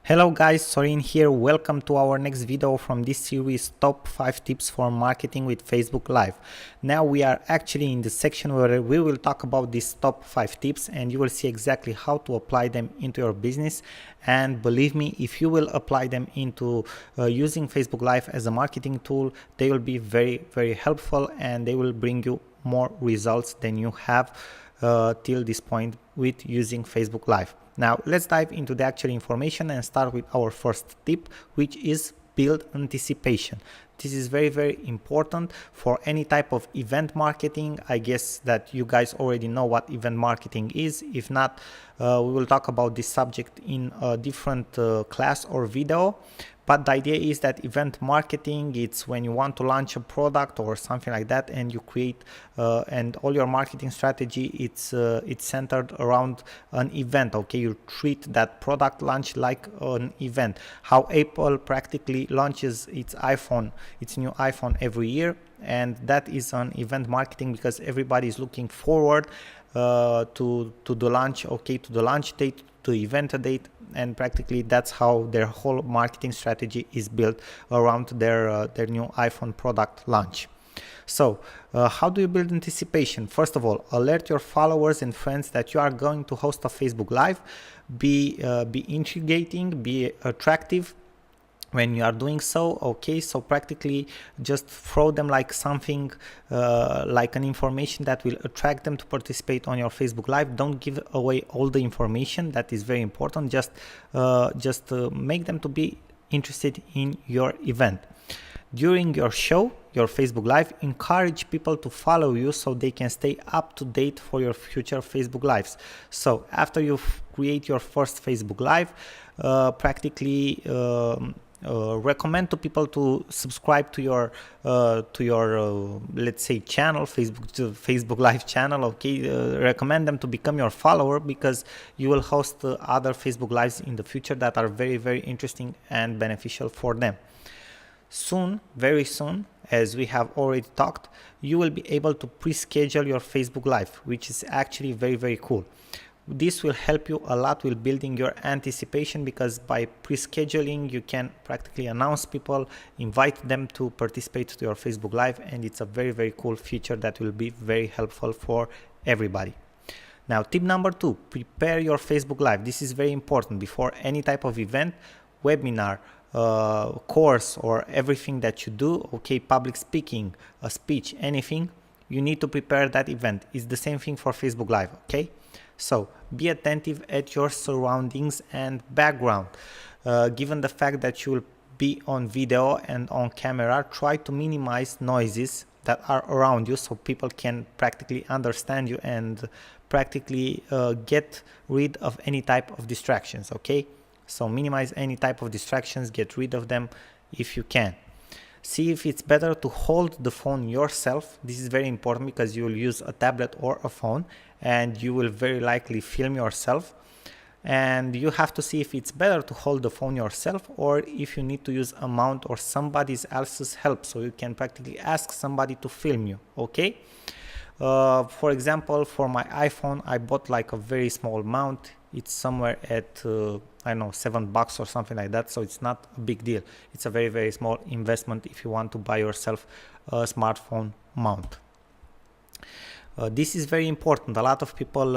Hello guys, Sorin here. Welcome to our next video from this series, Top 5 Tips for Marketing with Facebook Live. Now we are actually in the section where we will talk about these top 5 tips and you will see exactly how to apply them into your business. And believe me, if you will apply them into using Facebook Live as a marketing tool, they will be very helpful and they will bring you more results than you have till this point with using Facebook Live. Now let's dive into the actual information and start with our first tip, which is build anticipation. This is very important for any type of event marketing. I guess that you guys already know what event marketing is. If not, we will talk about this subject in a different class or video. But the idea is that event marketing, it's when you want to launch a product or something like that, and you create and all your marketing strategy, it's centered around an event. Okay, you treat that product launch like an event. How Apple practically launches its new iPhone every year, and that is an event marketing because everybody is looking forward to the launch. Okay, to the launch date, to the event date, and practically that's how their whole marketing strategy is built around their new iPhone product launch. So how do you build anticipation? First of all, alert your followers and friends that you are going to host a Facebook Live. Be intriguing, be attractive when you are doing so. Okay, so practically just throw them like something like an information that will attract them to participate on your Facebook Live. Don't give away all the information. That is very important. Just make them to be interested in your event. During your show, your Facebook Live, encourage people to follow you so they can stay up to date for your future Facebook Lives. So after you create your first Facebook Live, practically recommend to people to subscribe to your let's say channel, Facebook Live channel. Okay, recommend them to become your follower because you will host other Facebook Lives in the future that are very interesting and beneficial for them. Soon, very soon, as we have already talked, you will be able to pre-schedule your Facebook Live, which is actually very cool. This will help you a lot with building your anticipation because by pre-scheduling you can practically announce people, invite them to participate to your Facebook Live, and it's a very cool feature that will be very helpful for everybody. Now, tip number 2, prepare your Facebook Live. This is very important before any type of event, webinar, course, or everything that you do. Okay, public speaking, a speech, anything, you need to prepare that event. It's the same thing for Facebook Live. Okay, so be attentive at your surroundings and background. Given the fact that you will be on video and on camera, try to minimize noises that are around you so people can practically understand you and practically get rid of any type of distractions. Okay, so minimize any type of distractions, get rid of them if you can. See if it's better to hold the phone yourself. This is very important because you will use a tablet or a phone and you will very likely film yourself, and you have to see if it's better to hold the phone yourself or if you need to use a mount or somebody else's help, so you can practically ask somebody to film you. Okay, for example, for my iPhone I bought like a very small mount. It's somewhere at I don't know, $7 or something like that, so it's not a big deal. It's a very small investment if you want to buy yourself a smartphone mount. This is very important. A lot of people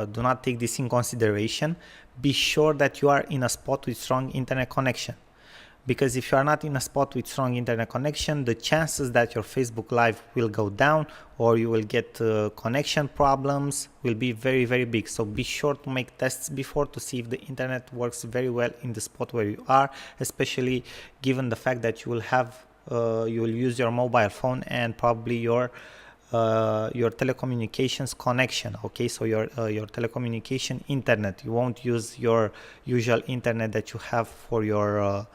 do not take this in consideration. Be sure that you are in a spot with strong internet connection, because if you are not in a spot with strong internet connection, the chances that your Facebook Live will go down or you will get connection problems will be very big. So be sure to make tests before to see if the internet works very well in the spot where you are, especially given the fact that you will use your mobile phone and probably your telecommunications connection. Okay, so your telecommunication internet. You won't use your usual internet that you have for your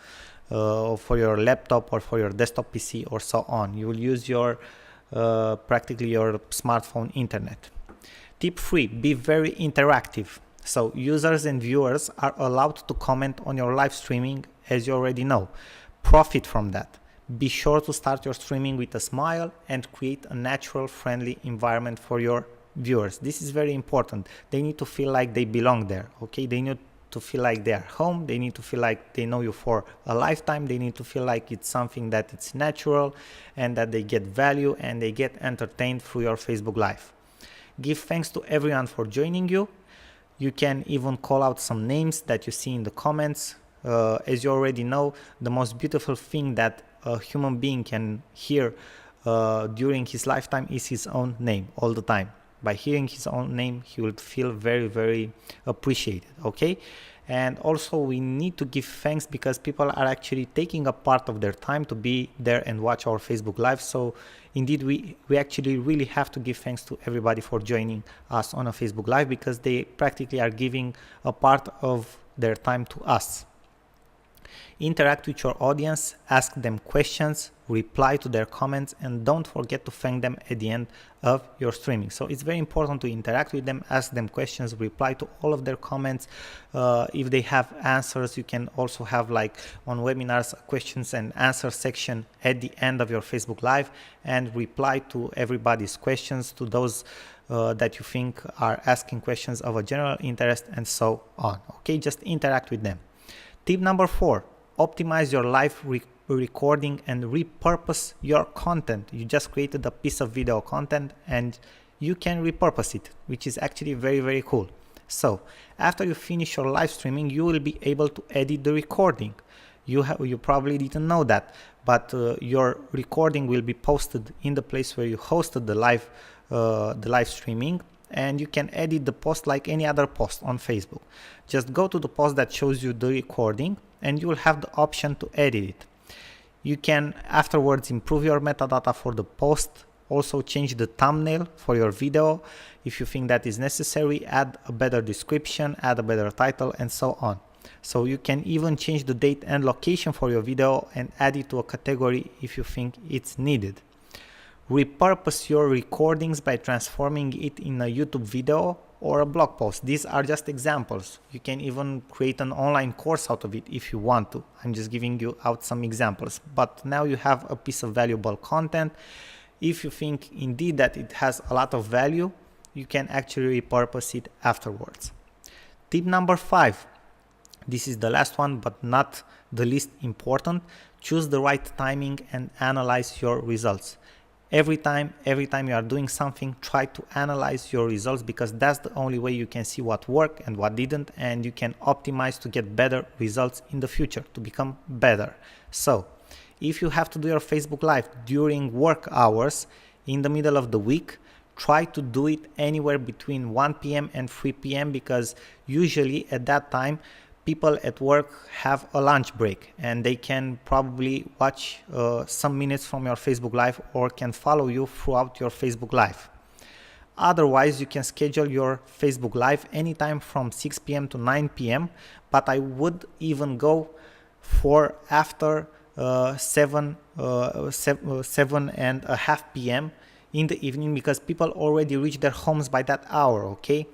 laptop or for your desktop PC or so on. You will use your practically your smartphone internet. Tip 3, be very interactive. So users and viewers are allowed to comment on your live streaming, as you already know. Profit from that. Be sure to start your streaming with a smile and create a natural, friendly environment for your viewers. This is very important. They need to feel like they belong there. Okay, they to feel like they are home. They need to feel like they know you for a lifetime. They need to feel like it's something that it's natural and that they get value and they get entertained through your Facebook Live. Give thanks to everyone for joining you. You can even call out some names that you see in the comments. As you already know, the most beautiful thing that a human being can hear during his lifetime is his own name all the time. By hearing his own name, he will feel very, very appreciated, okay? And also we need to give thanks because people are actually taking a part of their time to be there and watch our Facebook Live. So indeed, we actually really have to give thanks to everybody for joining us on a Facebook Live, because they practically are giving a part of their time to us. Interact with your audience, ask them questions, reply to their comments, and don't forget to thank them at the end of your streaming. So it's very important to interact with them, ask them questions, reply to all of their comments. If they have answers, you can also have, like on webinars, a questions and answer section at the end of your Facebook Live, and reply to everybody's questions, to those that you think are asking questions of a general interest, and so on. Okay, just interact with them. Tip number 4, optimize your live recording and repurpose your content. You just created a piece of video content and you can repurpose it, which is actually very, very cool. So after you finish your live streaming, you will be able to edit the recording. You probably didn't know that, but your recording will be posted in the place where you hosted the live streaming, and you can edit the post like any other post on Facebook. Just go to the post that shows you the recording and you will have the option to edit it. You can afterwards improve your metadata for the post, also change the thumbnail for your video if you think that is necessary, add a better description, add a better title, and so on. So you can even change the date and location for your video and add it to a category if you think it's needed. Repurpose your recordings by transforming it in a YouTube video or a blog post. These are just examples. You can even create an online course out of it if you want to. I'm just giving you out some examples. But now you have a piece of valuable content. If you think indeed that it has a lot of value, you can actually repurpose it afterwards. Tip number 5. This is the last one, but not the least important. Choose the right timing and analyze your results. Every time you are doing something, try to analyze your results, because that's the only way you can see what worked and what didn't, and you can optimize to get better results in the future, to become better. So if you have to do your Facebook Live during work hours in the middle of the week, try to do it anywhere between 1 p.m. and 3 p.m. because usually at that time people at work have a lunch break and they can probably watch some minutes from your Facebook Live or can follow you throughout your Facebook Live. Otherwise, you can schedule your Facebook Live anytime from 6 p.m. to 9 p.m. But I would even go for after 7:30 p.m. in the evening, because people already reach their homes by that hour, okay?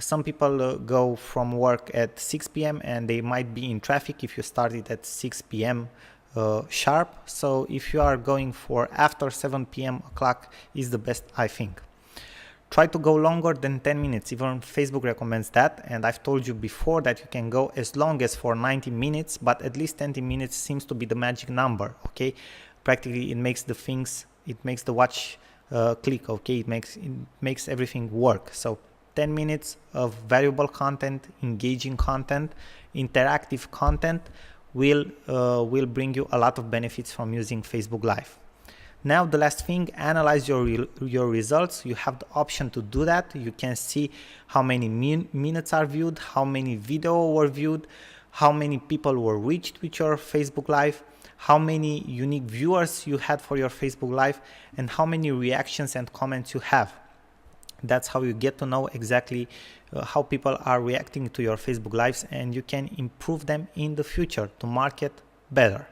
Some people go from work at 6 p.m. and they might be in traffic if you started at 6 p.m. Sharp. So if you are going for after 7 p.m. o'clock is the best, I think. Try to go longer than 10 minutes. Even Facebook recommends that. And I've told you before that you can go as long as for 90 minutes, but at least 20 minutes seems to be the magic number, okay? Practically it makes the watch click, okay? It makes everything work. So 10 minutes of valuable content, engaging content, interactive content will bring you a lot of benefits from using Facebook Live. Now the last thing, analyze your results. You have the option to do that. You can see how many minutes are viewed, how many videos were viewed, how many people were reached with your Facebook Live, how many unique viewers you had for your Facebook Live, and how many reactions and comments you have. That's how you get to know exactly how people are reacting to your Facebook Lives, and you can improve them in the future to market better.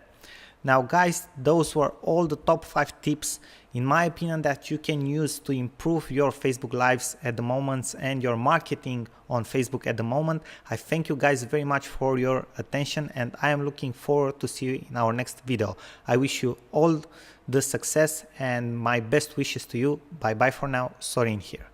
Now guys, those were all the top 5 tips in my opinion that you can use to improve your Facebook Lives at the moment and your marketing on Facebook at the moment. I thank you guys very much for your attention, and I am looking forward to see you in our next video. I wish you all the success and my best wishes to you. Bye bye for now. Sorin here.